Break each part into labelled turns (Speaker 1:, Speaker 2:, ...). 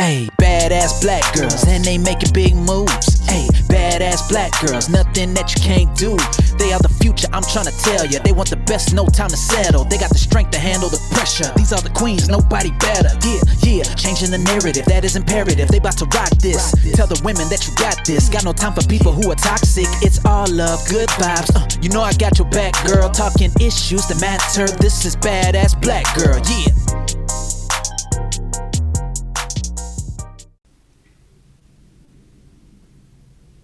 Speaker 1: Ayy, badass black girls, and they making big moves. Ayy, badass black girls, nothing that you can't do. They are the future, I'm trying to tell ya. They want the best, no time to settle. They got the strength to handle the pressure. These are the queens, nobody better. Yeah, changing the narrative, that is imperative. They about to rock this. Tell the women that you got this. Got no time for people who are toxic. It's all love, good vibes. You know I got your back, girl. Talking issues that matter. This is badass black girl, yeah.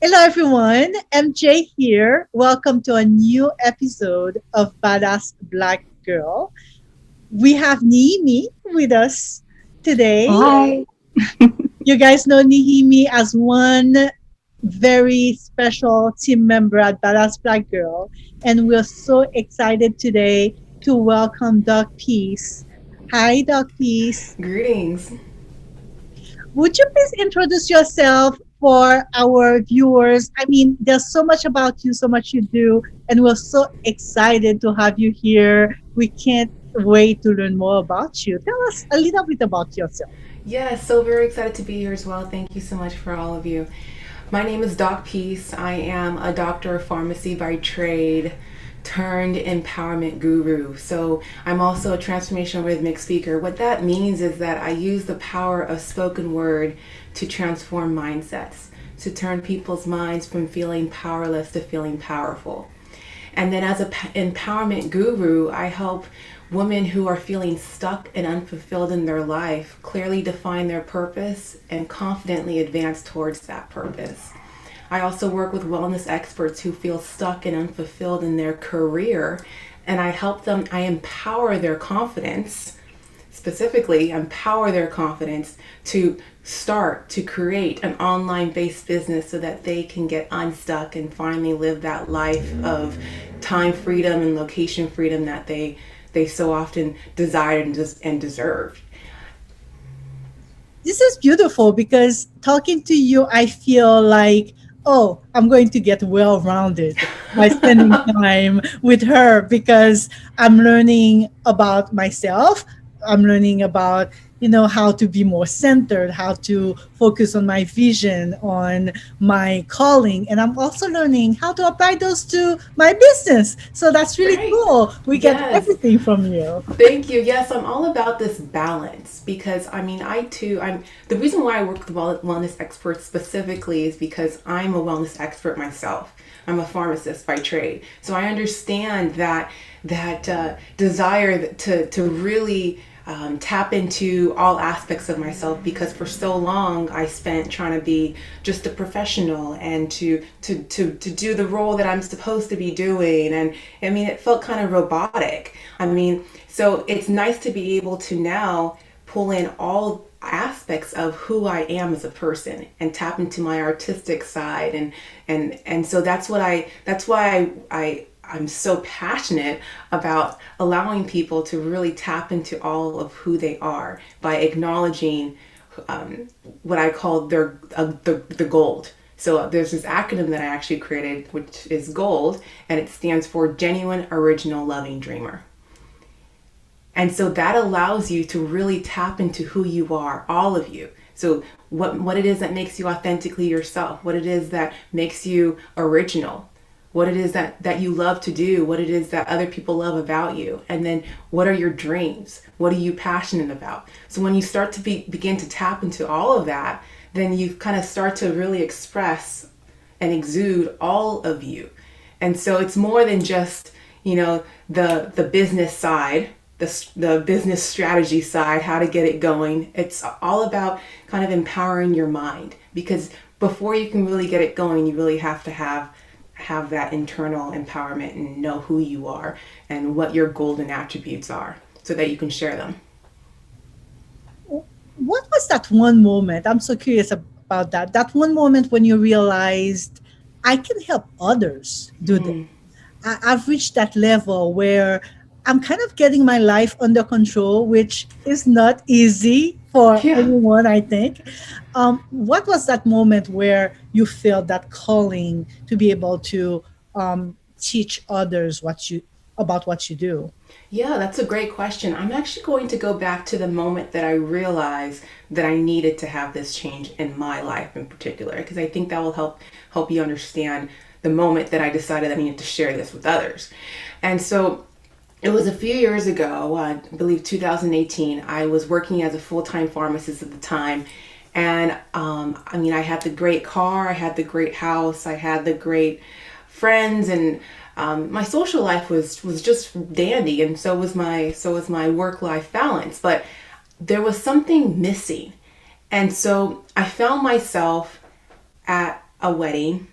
Speaker 2: Hello, everyone. MJ here. Welcome to a new episode of Badass Black Girl. We have Nehemie with us today.
Speaker 3: Hi.
Speaker 2: You guys know Nehemie as one very special team member at Badass Black Girl. And we're so excited today to welcome Doc Peace. Hi, Doc Peace.
Speaker 3: Greetings.
Speaker 2: Would you please introduce yourself for our viewers? I mean, there's so much about you, so much you do, and we're so excited to have you here. We can't wait to learn more about you. Tell us a little bit about yourself.
Speaker 3: Yes, so very excited to be here as well. Thank you so much for all of you. My name is Doc Peace. I am a doctor of pharmacy by trade turned empowerment guru. So I'm also a transformational rhythmic speaker. What that means is that I use the power of spoken word to transform mindsets, to turn people's minds from feeling powerless to feeling powerful. And then as an empowerment guru, I help women who are feeling stuck and unfulfilled in their life clearly define their purpose and confidently advance towards that purpose. I also work with wellness experts who feel stuck and unfulfilled in their career, and I help them, I empower their confidence, specifically empower their confidence to start to create an online-based business so that they can get unstuck and finally live that life of time freedom and location freedom that they so often desired and deserved.
Speaker 2: This is beautiful because talking to you, I feel like, oh, I'm going to get well rounded by spending time with her because I'm learning about myself. I'm learning about, how to be more centered, how to focus on my vision, on my calling. And I'm also learning how to apply those to my business. So that's really
Speaker 3: Right.
Speaker 2: cool. We get
Speaker 3: Yes.
Speaker 2: everything from you.
Speaker 3: Thank you. Yes, I'm all about this balance because I mean, I'm the reason why I work with wellness experts specifically is because I'm a wellness expert myself. I'm a pharmacist by trade, so I understand that desire to really tap into all aspects of myself because for so long I spent trying to be just a professional and to do the role that I'm supposed to be doing, and I mean it felt kind of robotic. I mean, so it's nice to be able to now pull in all aspects of who I am as a person and tap into my artistic side, and so that's why I'm so passionate about allowing people to really tap into all of who they are by acknowledging what I call the gold. So there's this acronym that I actually created, which is GOLD, and it stands for Genuine, Original, Loving Dreamer. And so that allows you to really tap into who you are, all of you. So what it is that makes you authentically yourself, what it is that makes you original, what it is that you love to do, what it is that other people love about you, and then what are your dreams? What are you passionate about? So when you start to begin to tap into all of that, then you kind of start to really express and exude all of you. And so it's more than just, the business side, the business strategy side, how to get it going. It's all about kind of empowering your mind, because before you can really get it going, you really have to have that internal empowerment and know who you are and what your golden attributes are so that you can share them.
Speaker 2: What was that one moment? I'm so curious about that. That one moment when you realized I can help others do this. I've reached that level where I'm kind of getting my life under control, which is not easy for
Speaker 3: Yeah.
Speaker 2: anyone, I think. What was that moment where you felt that calling to be able to teach others what about what you do?
Speaker 3: Yeah, that's a great question. I'm actually going to go back to the moment that I realized that I needed to have this change in my life in particular, because I think that will help you understand the moment that I decided I needed to share this with others. And so it was a few years ago, I believe 2018. I was working as a full-time pharmacist at the time, and I mean, I had the great car, I had the great house, I had the great friends, and my social life was just dandy, and so was my work-life balance. But there was something missing, and so I found myself at a wedding,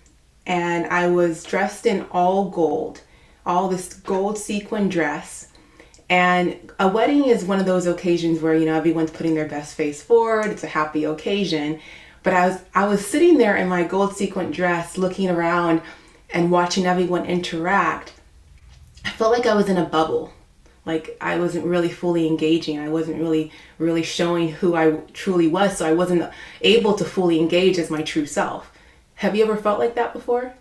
Speaker 3: and I was dressed in all gold, all this gold sequin dress. And a wedding is one of those occasions where, everyone's putting their best face forward. It's a happy occasion. But I was sitting there in my gold sequin dress looking around and watching everyone interact. I felt like I was in a bubble. Like I wasn't really fully engaging. I wasn't really showing who I truly was, so I wasn't able to fully engage as my true self. Have you ever felt like that before?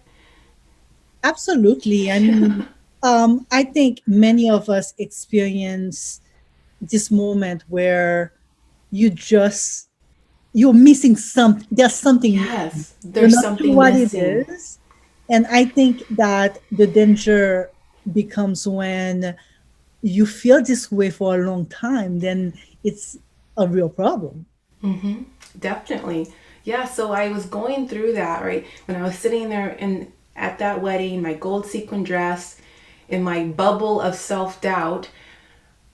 Speaker 2: Absolutely. I mean, I think many of us experience this moment where you just you're missing something. There's something missing.
Speaker 3: Yes,
Speaker 2: You're
Speaker 3: there's
Speaker 2: not sure
Speaker 3: something
Speaker 2: what it
Speaker 3: missing.
Speaker 2: is, and I think that the danger becomes when you feel this way for a long time. Then it's a real problem.
Speaker 3: Definitely. Yeah, so I was going through that, right? When I was sitting there in at that wedding, my gold sequin dress, in my bubble of self-doubt,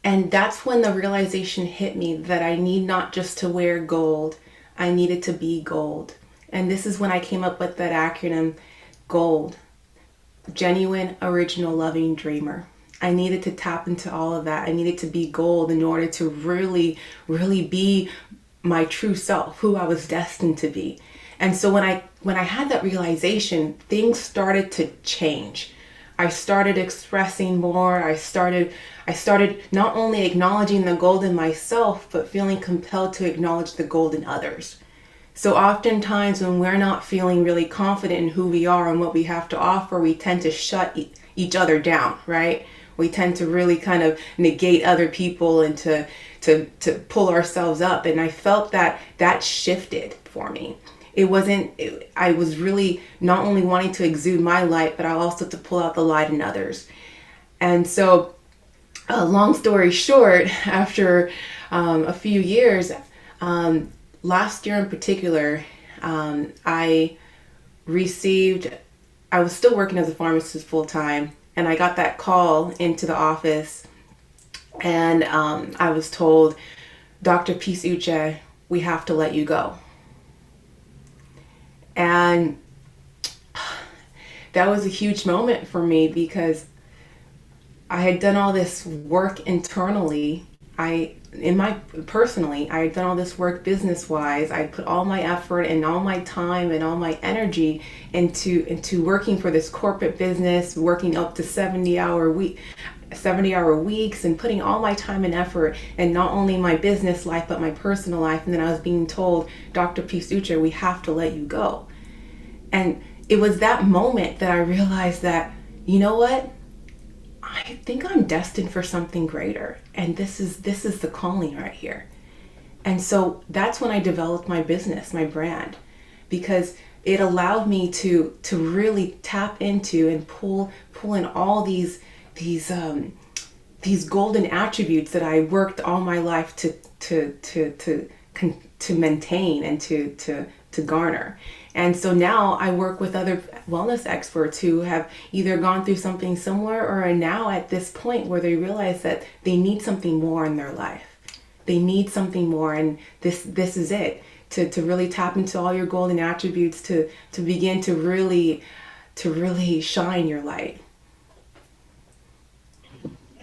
Speaker 3: and that's when the realization hit me that I need not just to wear gold, I needed to be gold. And this is when I came up with that acronym GOLD, genuine, original, loving dreamer. I needed to tap into all of that. I needed to be gold in order to really, really be my true self, who I was destined to be. And so when I had that realization, things started to change. I started expressing more. I started not only acknowledging the gold in myself, but feeling compelled to acknowledge the gold in others. So oftentimes when we're not feeling really confident in who we are and what we have to offer, we tend to shut each other down, right? We tend to really kind of negate other people and to pull ourselves up. And I felt that shifted for me. It wasn't, I was really not only wanting to exude my light, but I also to pull out the light in others. And so, long story short, after a few years, um, last year in particular, I received, I was still working as a pharmacist full time, and I got that call into the office, and I was told, Dr. Peace Uche, we have to let you go. And that was a huge moment for me because I had done all this work internally. In my personally, I had done all this work business wise. I put all my effort and all my time and all my energy into working for this corporate business, working up to 70-hour weeks, and putting all my time and effort in not only my business life but my personal life. And then I was being told, Dr. Pisucha, we have to let you go. And it was that moment that I realized that, you know what? I think I'm destined for something greater, and this is the calling right here. And so that's when I developed my business, my brand, because it allowed me to really tap into and pull in all these golden attributes that I worked all my life to maintain and to garner. And so now I work with other wellness experts who have either gone through something similar or are now at this point where they realize that they need something more in their life. They need something more, and this is it. To really tap into all your golden attributes, to begin to really shine your light.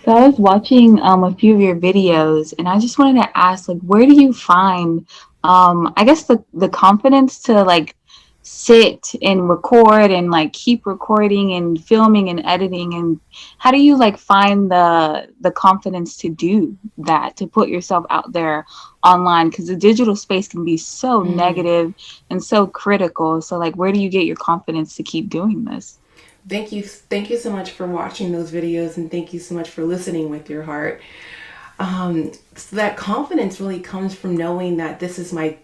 Speaker 4: So I was watching a few of your videos, and I just wanted to ask, like, where do you find I guess the confidence to like sit and record and like keep recording and filming and editing, and how do you like find the confidence to do that, to put yourself out there online, because the digital space can be so negative and so critical. So like, where do you get your confidence to keep doing this?
Speaker 3: Thank you so much for watching those videos, and thank you so much for listening with your heart. So that confidence really comes from knowing that this is my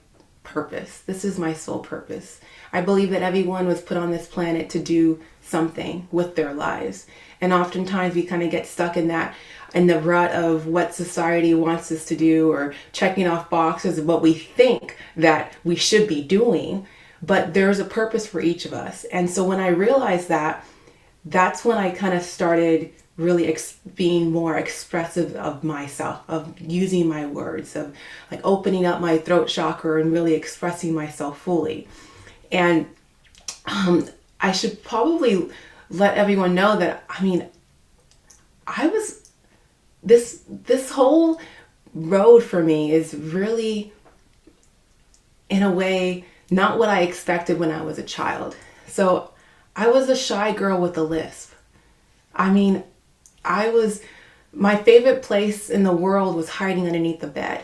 Speaker 3: purpose. This is my sole purpose. I believe that everyone was put on this planet to do something with their lives. And oftentimes we kind of get stuck in the rut of what society wants us to do, or checking off boxes of what we think that we should be doing. But there's a purpose for each of us. And so when I realized that, that's when I kind of started really being more expressive of myself, of using my words, of like opening up my throat chakra and really expressing myself fully. And I should probably let everyone know that, I mean, I was, this whole road for me is really, in a way, not what I expected when I was a child. So I was a shy girl with a lisp. I mean, my favorite place in the world was hiding underneath the bed.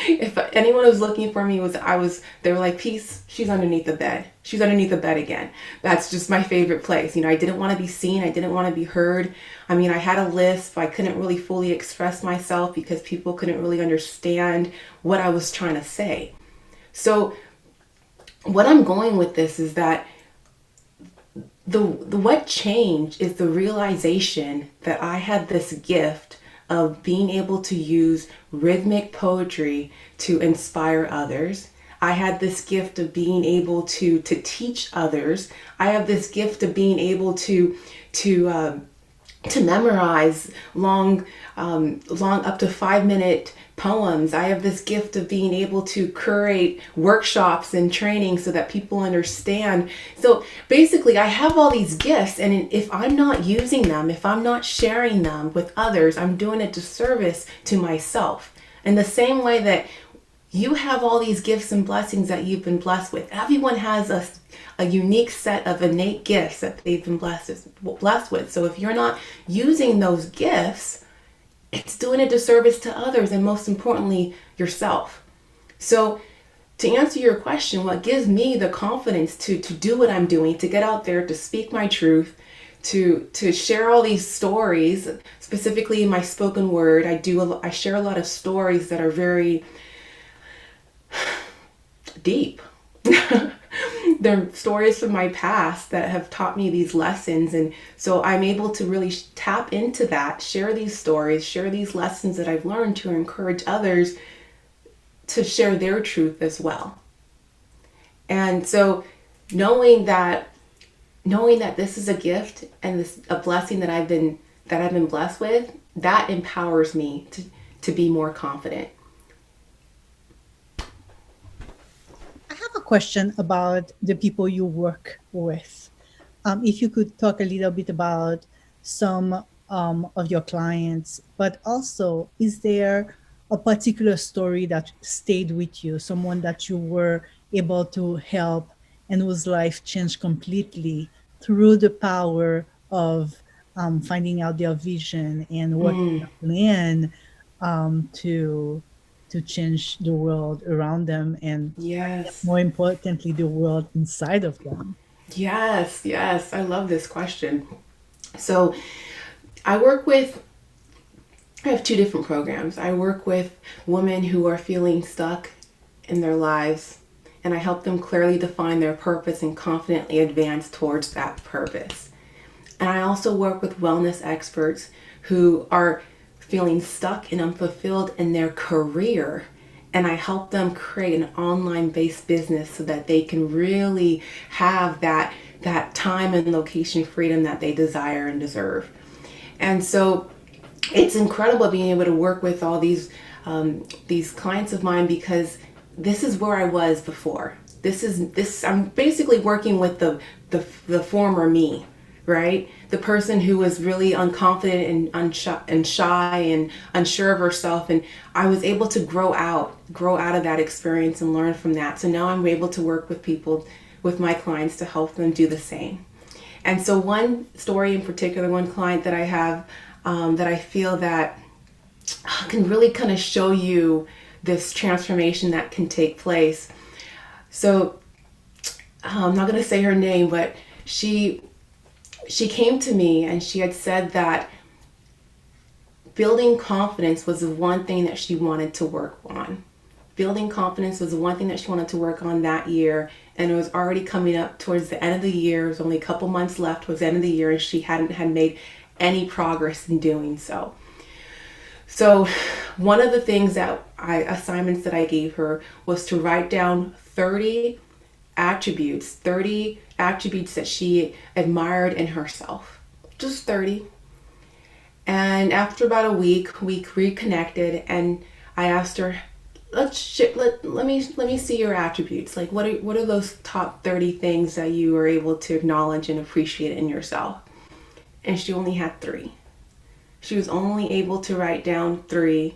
Speaker 3: If anyone was looking for me, they were like, Peace, she's underneath the bed. She's underneath the bed again. That's just my favorite place. I didn't want to be seen. I didn't want to be heard. I mean, I had a lisp. I couldn't really fully express myself because people couldn't really understand what I was trying to say. So what I'm going with this is that the what changed is the realization that I had this gift of being able to use rhythmic poetry to inspire others. I had this gift of being able to teach others. I have this gift of being able to memorize long up to 5-minute poems. I have this gift of being able to curate workshops and training so that people understand. So basically, I have all these gifts, and if I'm not using them, if I'm not sharing them with others, I'm doing a disservice to myself. In the same way that you have all these gifts and blessings that you've been blessed with. Everyone has a unique set of innate gifts that they've been blessed with. So if you're not using those gifts, it's doing a disservice to others, and most importantly, yourself. So to answer your question, what gives me the confidence to do what I'm doing, to get out there, to speak my truth, to share all these stories, specifically in my spoken word, I share a lot of stories that are very deep. They're stories from my past that have taught me these lessons. And so I'm able to really tap into that, share these stories, share these lessons that I've learned to encourage others to share their truth as well. And so knowing that this is a gift and a blessing that I've been blessed with, that empowers me to be more confident.
Speaker 2: Question about the people you work with. If you could talk a little bit about some of your clients, but also, is there a particular story that stayed with you, someone that you were able to help and whose life changed completely through the power of finding out their vision and working a plan to change the world around them, and
Speaker 3: Yes.
Speaker 2: more importantly, the world inside of them?
Speaker 3: Yes. I love this question. So I have 2 different programs. I work with women who are feeling stuck in their lives, and I help them clearly define their purpose and confidently advance towards that purpose. And I also work with wellness experts who are feeling stuck and unfulfilled in their career, and I help them create an online-based business so that they can really have that time and location freedom that they desire and deserve. And so it's incredible being able to work with all these clients of mine, because this is where I was before. I'm basically working with the former me, right? The person who was really unconfident and shy and unsure of herself. And I was able to grow out of that experience and learn from that. So now I'm able to work with my clients to help them do the same. And so one story in particular, one client that I have that I feel that can really kind of show you this transformation that can take place. So I'm not going to say her name, but she she came to me and she had said that building confidence was the one thing that she wanted to work on. Building confidence was the one thing that she wanted to work on that year, and it was already coming up towards the end of the year. It was only a couple months left towards the end of the year, and she hadn't had made any progress in doing so. So one of the things that assignments that I gave her was to write down 30 attributes that she admired in herself. Just 30. And after about a week, we reconnected, and I asked her, let me see your attributes. Like, what are those top 30 things that you were able to acknowledge and appreciate in yourself? And she only had 3. She was only able to write down 3,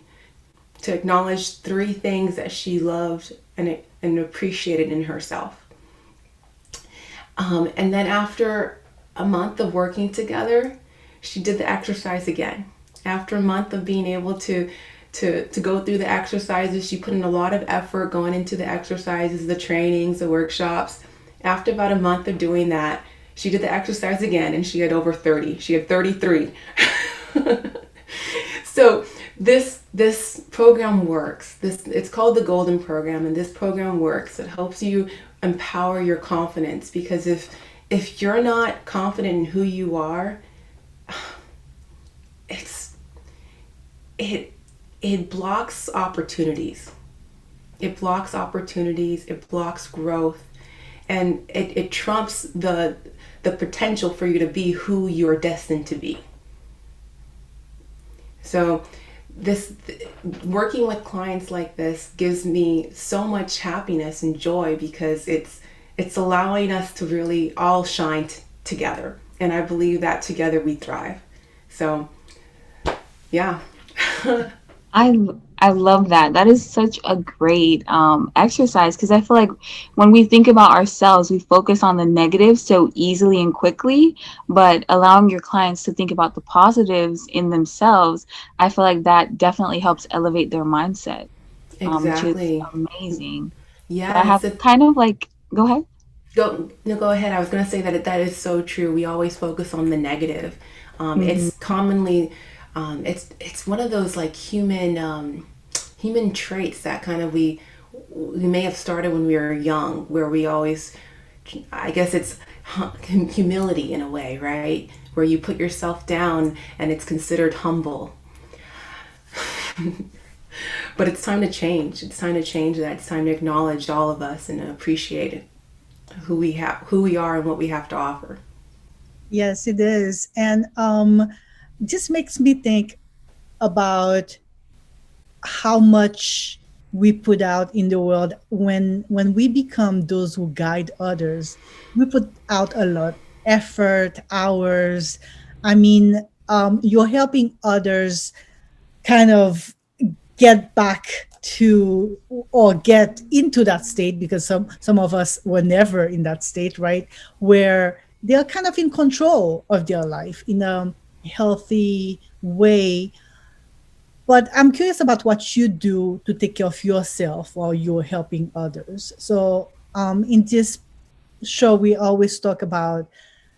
Speaker 3: to acknowledge 3 things that she loved and appreciated in herself. And then after a month of working together, she did the exercise again. After a month of being able to go through the exercises, she put in a lot of effort going into the exercises, the trainings, the workshops. After about a month of doing that, she did the exercise again, and she had over 30. She had 33. So this program works. It's called the Golden Program, and this program works. It helps you empower your confidence, because if you're not confident in who you are, it blocks opportunities. It blocks opportunities. It blocks growth, and it trumps the potential for you to be who you're destined to be. So this working with clients like this gives me so much happiness and joy, because it's allowing us to really all shine together, and I believe that together we thrive. So yeah.
Speaker 4: I I love that. That is such a great exercise, because I feel like when we think about ourselves, we focus on the negative so easily and quickly, but allowing your clients to think about the positives in themselves, I feel like that definitely helps elevate their mindset, which is
Speaker 3: Exactly.
Speaker 4: amazing. So I
Speaker 3: Yes.
Speaker 4: have kind of like, go ahead.
Speaker 3: Go ahead. I was going to say that that is so true. We always focus on the negative.
Speaker 4: Mhm.
Speaker 3: It's commonly, it's one of those like human traits that kind of we may have started when we were young, where we always, I guess it's humility in a way, right? Where you put yourself down and it's considered humble. But it's time to change. It's time to change that. It's time to acknowledge all of us and appreciate it, who we are, and what we have to offer.
Speaker 2: Yes, it is. And just makes me think about how much we put out in the world when we become those who guide others. We put out a lot effort, hours. I mean, you're helping others kind of get back to or get into that state, because some of us were never in that state, right, where they're kind of in control of their life in a healthy way. But I'm curious about what you do to take care of yourself while you're helping others. So in this show we always talk about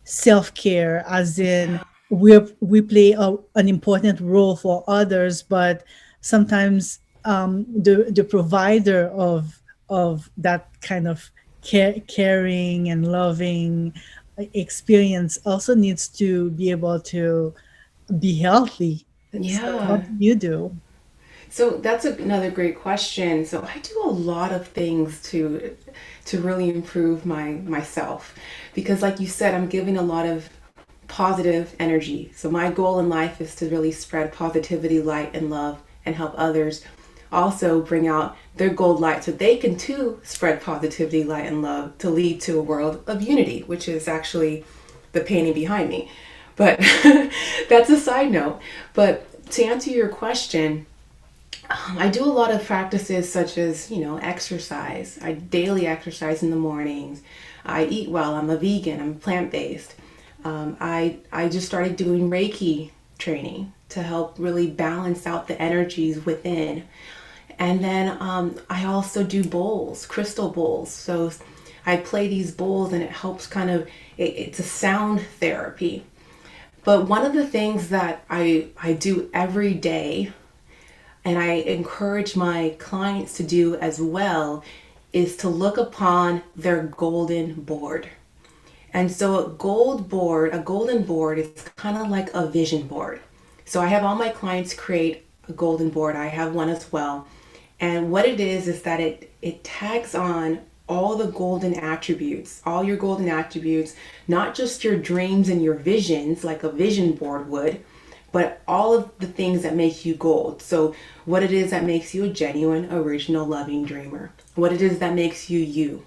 Speaker 2: self-care, as in we play an important role for others, but sometimes the provider of that kind of caring and loving experience also needs to be able to be healthy. So what
Speaker 3: Yeah.
Speaker 2: do you do?
Speaker 3: So that's another great question. So I do a lot of things to really improve myself, because like you said, I'm giving a lot of positive energy. So my goal in life is to really spread positivity, light, and love, and help others also bring out their gold light so they can too spread positivity, light, and love to lead to a world of unity, which is actually the painting behind me. But that's a side note. But to answer your question, I do a lot of practices such as, exercise. I daily exercise in the mornings. I eat well. I'm a vegan. I'm plant-based. I just started doing Reiki training to help really balance out the energies within. And then I also do bowls, crystal bowls. So I play these bowls and it helps kind of, it's a sound therapy. But one of the things that I do every day, and I encourage my clients to do as well, is to look upon their golden board. And so a golden board is kind of like a vision board. So I have all my clients create a golden board. I have one as well. And what it is that it tags on all the golden attributes, all your golden attributes, not just your dreams and your visions like a vision board would, but all of the things that make you gold. So what it is that makes you a genuine, original, loving dreamer. What it is that makes you you.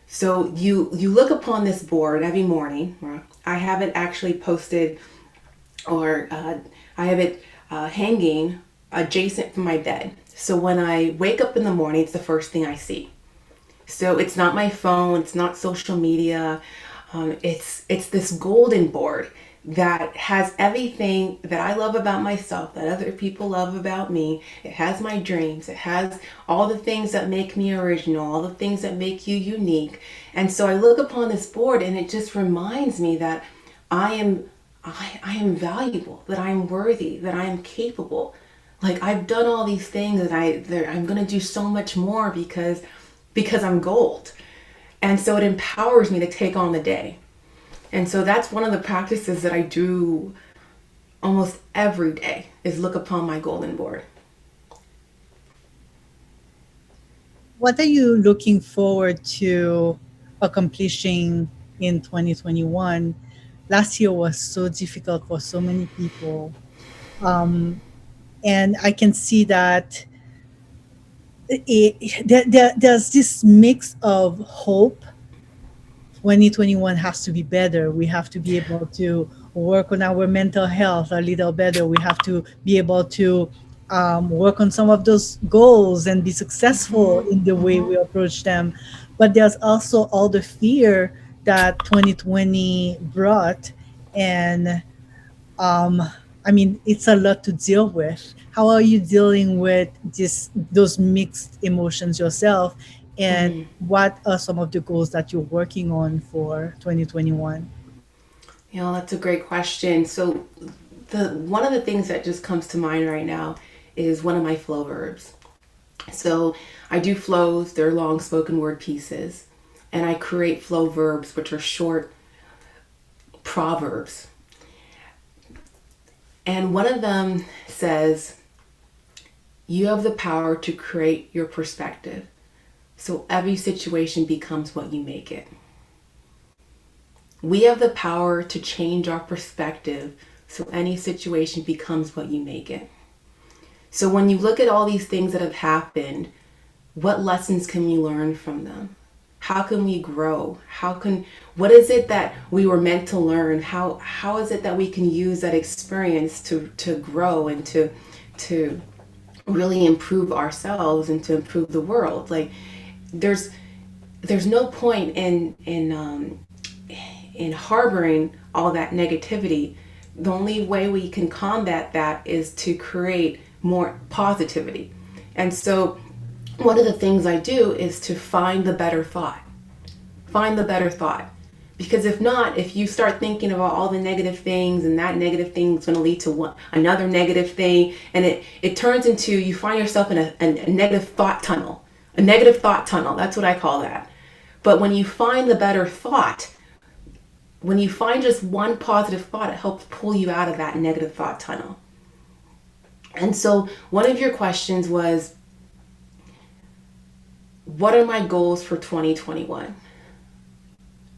Speaker 3: So you look upon this board every morning. I have it actually posted, or I have it hanging adjacent from my bed. So when I wake up in the morning, it's the first thing I see. So it's not my phone, it's not social media. It's this golden board that has everything that I love about myself, that other people love about me. It has my dreams. It has all the things that make me original, all the things that make you unique. And so I look upon this board and it just reminds me that I am I am valuable, that I am worthy, that I am capable. Like I've done all these things and I'm going to do so much more because I'm gold. And so it empowers me to take on the day. And so that's one of the practices that I do almost every day, is look upon my golden board.
Speaker 2: What are you looking forward to accomplishing in 2021? Last year was so difficult for so many people. Um, and I can see that there's this mix of hope. 2021 has to be better. We have to be able to work on our mental health a little better. We have to be able to work on some of those goals and be successful in the way we approach them. But there's also all the fear that 2020 brought. And um, I mean, it's a lot to deal with. How are you dealing with those mixed emotions yourself? And what are some of the goals that you're working on for 2021?
Speaker 3: You know, that's a great question. So the one of the things that just comes to mind right now is one of my flow verbs. So I do flows, they're long spoken word pieces, and I create flow verbs, which are short proverbs. And one of them says, you have the power to create your perspective. So every situation becomes what you make it. We have the power to change our perspective so any situation becomes what you make it. So when you look at all these things that have happened, what lessons can we learn from them? How can we grow? What is it that we were meant to learn? How is it that we can use that experience to grow and to really improve ourselves and to improve the world? Like there's no point in harboring all that negativity. The only way we can combat that is to create more positivity. And so one of the things I do is to find the better thought. Find the better thought. Because if not, if you start thinking about all the negative things and that negative thing is going to lead to another negative thing, and it turns into, you find yourself in a negative thought tunnel. A negative thought tunnel, that's what I call that. But when you find the better thought, when you find just one positive thought, it helps pull you out of that negative thought tunnel. And so one of your questions was, what are my goals for 2021?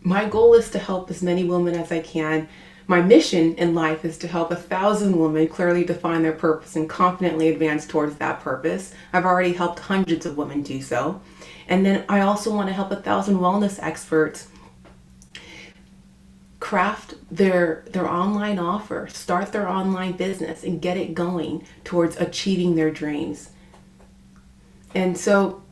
Speaker 3: My goal is to help as many women as I can. My mission in life is to help 1,000 women clearly define their purpose and confidently advance towards that purpose. I've already helped hundreds of women do so. And then I also want to help 1,000 wellness experts craft their online offer, start their online business, and get it going towards achieving their dreams. And so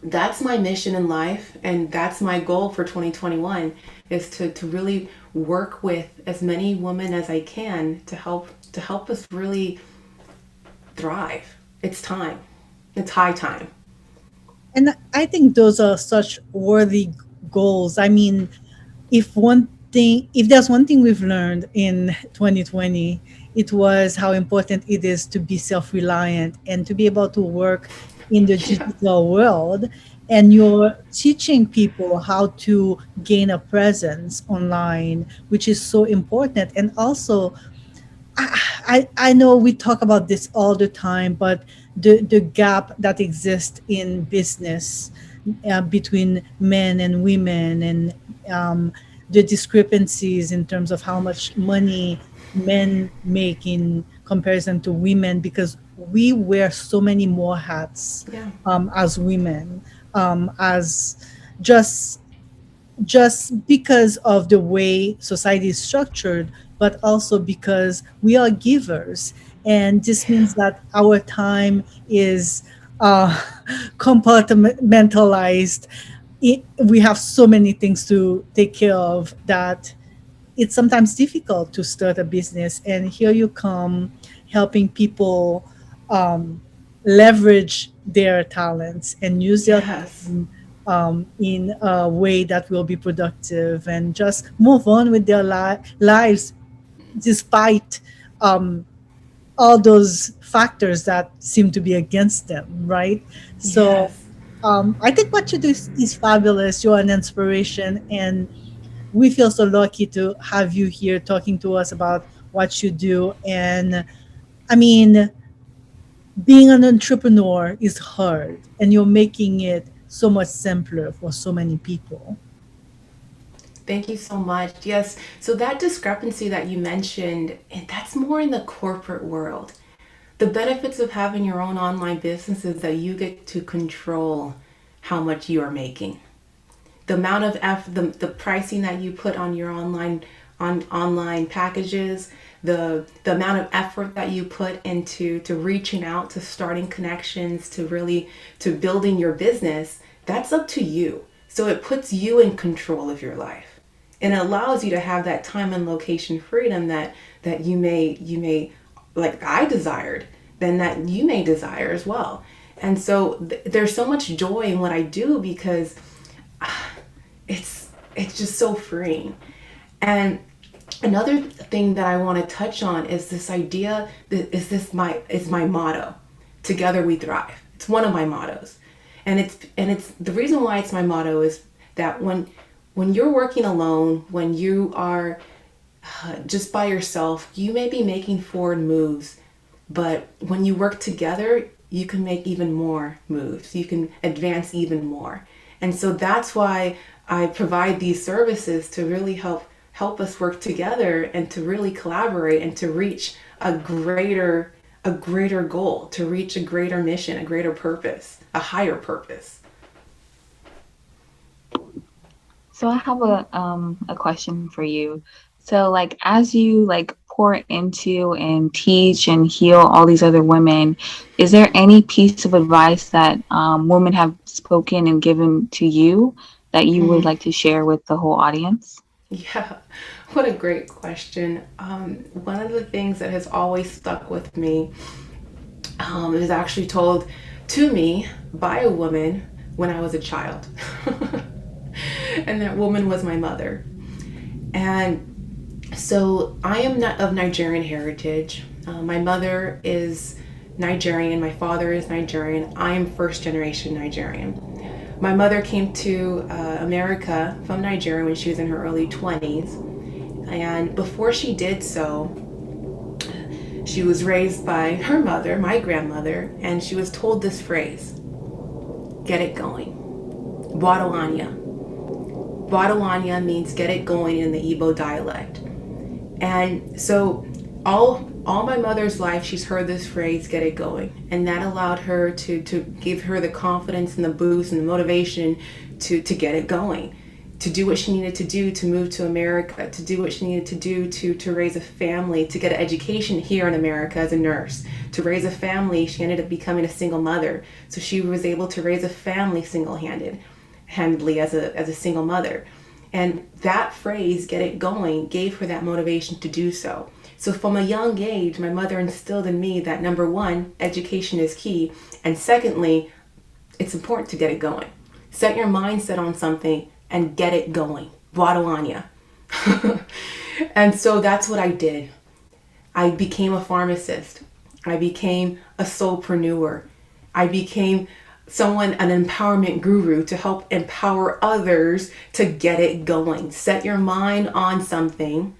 Speaker 3: that's my mission in life, and that's my goal for 2021, is to really work with as many women as I can to help us really thrive. It's time. It's high time.
Speaker 2: And I think those are such worthy goals. I mean, if there's one thing we've learned in 2020, it was how important it is to be self-reliant and to be able to work in the
Speaker 3: Yeah.
Speaker 2: digital world. And you're teaching people how to gain a presence online, which is so important. And also, I know we talk about this all the time, but the gap that exists in business between men and women, and um, the discrepancies in terms of how much money men make in comparison to women, because we wear so many more hats
Speaker 3: Yeah.
Speaker 2: as women, as just just because of the way society is structured, but also because we are givers. And this means that our time is uh, compartmentalized. We have so many things to take care of that it's sometimes difficult to start a business. And here you come helping people um, leverage their talents and use their
Speaker 3: Yes.
Speaker 2: time in a way that will be productive and just move on with their lives despite um, all those factors that seem to be against them, right? So
Speaker 3: Yes.
Speaker 2: I think what you do is fabulous. You're an inspiration, and we feel so lucky to have you here talking to us about what you do. And I mean, being an entrepreneur is hard, and you're making it so much simpler for so many people.
Speaker 3: Thank you so much. Yes. So that discrepancy that you mentioned, that's more in the corporate world. The benefits of having your own online business is that you get to control how much you are making. The amount of the pricing that you put on your online packages, the amount of effort that you put into to reaching out, to starting connections, to really to building your business, that's up to you. So it puts you in control of your life, and it allows you to have that time and location freedom that you may like I desired, then that you may desire as well. And so there's so much joy in what I do because it's just so freeing. And another thing that I want to touch on is this idea that is my motto. Together we thrive. It's one of my mottos. And it's the reason why it's my motto is that when you're working alone, when you are just by yourself, you may be making forward moves, but when you work together, you can make even more moves. You can advance even more. And so that's why I provide these services to really help us work together and to really collaborate and to reach a greater goal, to reach a greater mission, a greater purpose, a higher purpose.
Speaker 4: So I have a question for you. So like as you like pour into and teach and heal all these other women, is there any piece of advice that women have spoken and given to you that you would like to share with the whole audience?
Speaker 3: Yeah, what a great question. One of the things that has always stuck with me is actually told to me by a woman when I was a child. And that woman was my mother. And so I am not of Nigerian heritage. My mother is Nigerian, my father is Nigerian. I am first generation Nigerian. My mother came to America from Nigeria when she was in her early 20s. And before she did so, she was raised by her mother, my grandmother, and she was told this phrase: get it going. Wadawanya. Wadawanya means get it going in the Igbo dialect. And so all my mother's life, she's heard this phrase, get it going. And that allowed her to give her the confidence and the boost and the motivation to get it going, to do what she needed to do to move to America, to do what she needed to do to raise a family, to get an education here in America as a nurse, to raise a family. She ended up becoming a single mother. So she was able to raise a family handedly as a single mother. And that phrase, get it going, gave her that motivation to do so. So from a young age, my mother instilled in me that number one, education is key. And secondly, it's important to get it going. Set your mindset on something, and get it going. Guadalania. And so that's what I did. I became a pharmacist. I became a soulpreneur. I became someone, an empowerment guru to help empower others to get it going. Set your mind on something,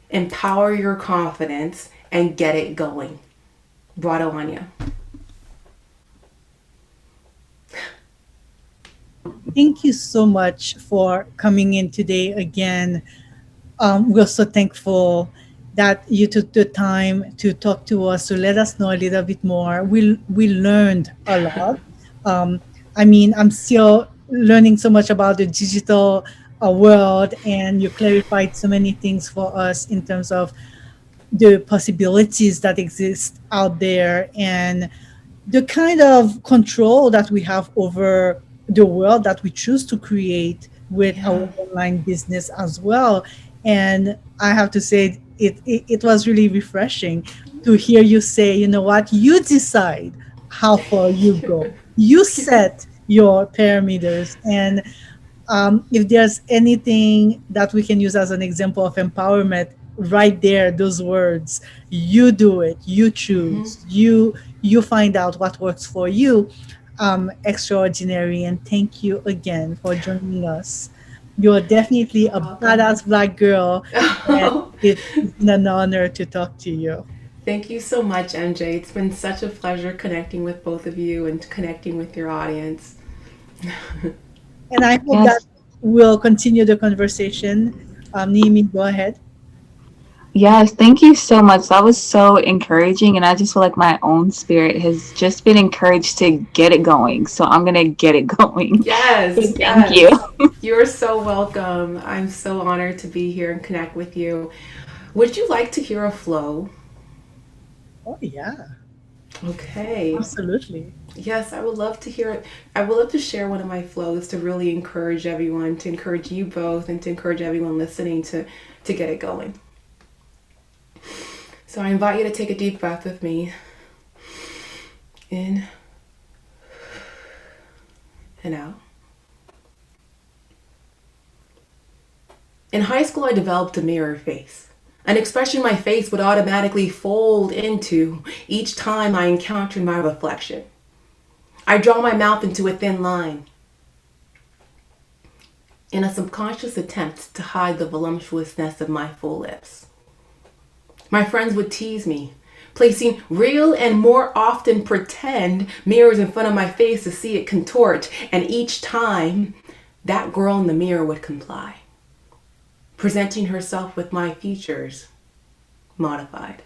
Speaker 3: empower your confidence, and get it going. Guadalania.
Speaker 2: Thank you so much for coming in today again. We're so thankful that you took the time to talk to us, to let us know a little bit more. We learned a lot. Um, I mean, I'm still learning so much about the digital world, and you clarified so many things for us in terms of the possibilities that exist out there, and the kind of control that we have over the world that we choose to create with our
Speaker 3: Yeah.
Speaker 2: online business as well. And I have to say, it was really refreshing to hear you say, you know what, you decide how far you go. You set your parameters. And if there's anything that we can use as an example of empowerment, right there, those words, you do it, you choose, you find out what works for you. Extraordinary, and thank you again for joining us. You're definitely
Speaker 3: You're
Speaker 2: a
Speaker 3: welcome.
Speaker 2: badass Black girl, and it's been an honor to talk to you.
Speaker 3: Thank you so much, MJ. It's been such a pleasure connecting with both of you and connecting with your audience.
Speaker 2: And I hope that
Speaker 4: Yes.
Speaker 2: we'll continue the conversation. Nimi, go ahead.
Speaker 4: Yes, thank you so much. That was so encouraging. And I just feel like my own spirit has just been encouraged to get it going. So I'm going to get it going.
Speaker 3: Yes,
Speaker 4: So thank you.
Speaker 3: yes. You're so welcome. I'm so honored to be here and connect with you. Would you like to hear a flow?
Speaker 2: Oh, yeah,
Speaker 3: Okay.
Speaker 2: absolutely.
Speaker 3: Yes, I would love to hear it. I would love to share one of my flows to really encourage everyone, to encourage you both, and to encourage everyone listening to get it going. So I invite you to take a deep breath with me. In and out. In high school, I developed a mirror face, an expression my face would automatically fold into each time I encountered my reflection. I draw my mouth into a thin line in a subconscious attempt to hide the voluptuousness of my full lips. My friends would tease me, placing real and more often pretend mirrors in front of my face to see it contort, and each time that girl in the mirror would comply, presenting herself with my features modified.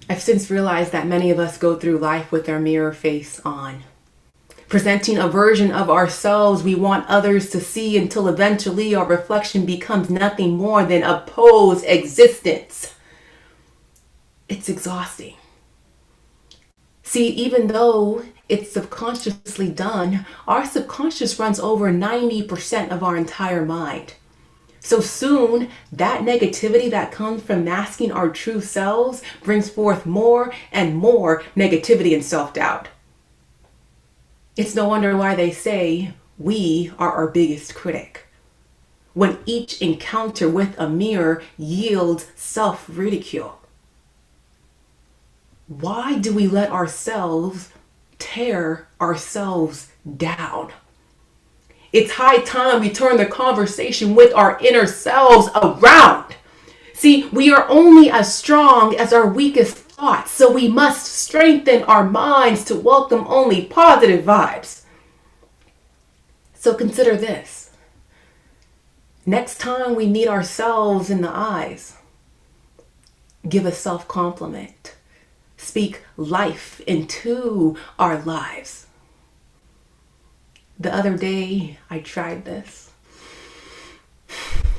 Speaker 3: I've since realized that many of us go through life with our mirror face on, presenting a version of ourselves we want others to see until eventually our reflection becomes nothing more than a posed existence. It's exhausting. See, even though it's subconsciously done, our subconscious runs over 90% of our entire mind. So soon, that negativity that comes from masking our true selves brings forth more and more negativity and self-doubt. It's no wonder why they say we are our biggest critic, when each encounter with a mirror yields self-ridicule. Why do we let ourselves tear ourselves down? It's high time we turn the conversation with our inner selves around. See, we are only as strong as our weakest thoughts, so we must strengthen our minds to welcome only positive vibes. So consider this. Next time we meet ourselves in the eyes, give a self-compliment. Speak life into our lives. The other day, I tried this.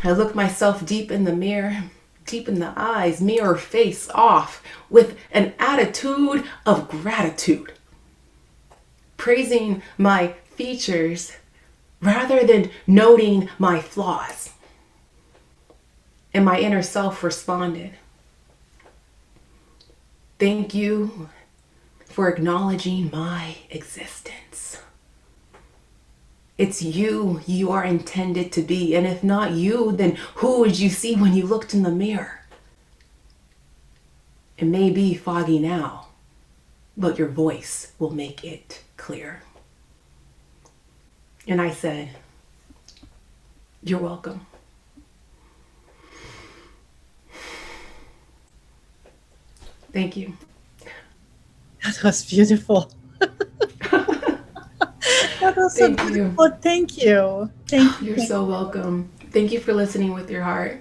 Speaker 3: I looked myself deep in the mirror, deep in the eyes, mirror face off, with an attitude of gratitude, praising my features rather than noting my flaws. And my inner self responded, "Thank you for acknowledging my existence." It's you are intended to be. And if not you, then who would you see when you looked in the mirror? It may be foggy now, but your voice will make it clear. And I said, you're welcome. Thank you.
Speaker 2: That was beautiful. That was so
Speaker 3: Thank you.
Speaker 2: beautiful. Thank you. Thank you.
Speaker 3: You're so welcome. Thank you for listening with your heart.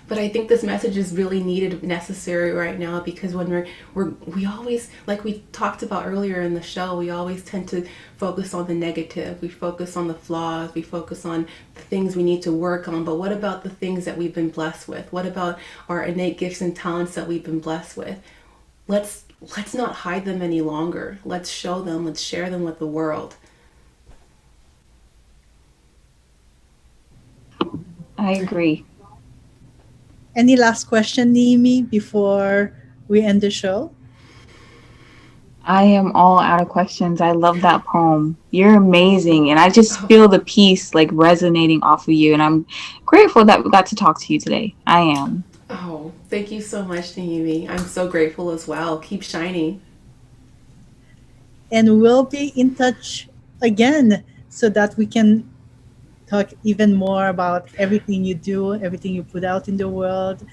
Speaker 3: But I think this message is really needed, necessary right now, because when we always, like we talked about earlier in the show, we always tend to focus on the negative. We focus on the flaws. We focus on the things we need to work on. But what about the things that we've been blessed with? What about our innate gifts and talents that we've been blessed with? Let's not hide them any longer. Let's show them. Let's share them with the world.
Speaker 4: I agree.
Speaker 2: Any last question, Nehemie, before we end the show?
Speaker 4: I am all out of questions. I love that poem. You're amazing. And I just
Speaker 3: Oh,
Speaker 4: feel the peace like resonating off of you. And I'm grateful that we got to talk to you today. I am.
Speaker 3: oh, thank you so much, Nehemie. I'm so grateful as well. Keep shining.
Speaker 2: And we'll be in touch again so that we can talk even more about everything you do, everything you put out in the world.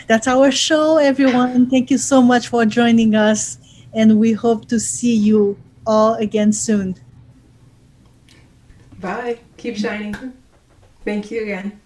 Speaker 2: That's our show, everyone. Thank you so much for joining us. And we hope to see you all again soon.
Speaker 3: Bye. Keep shining. Thank you again.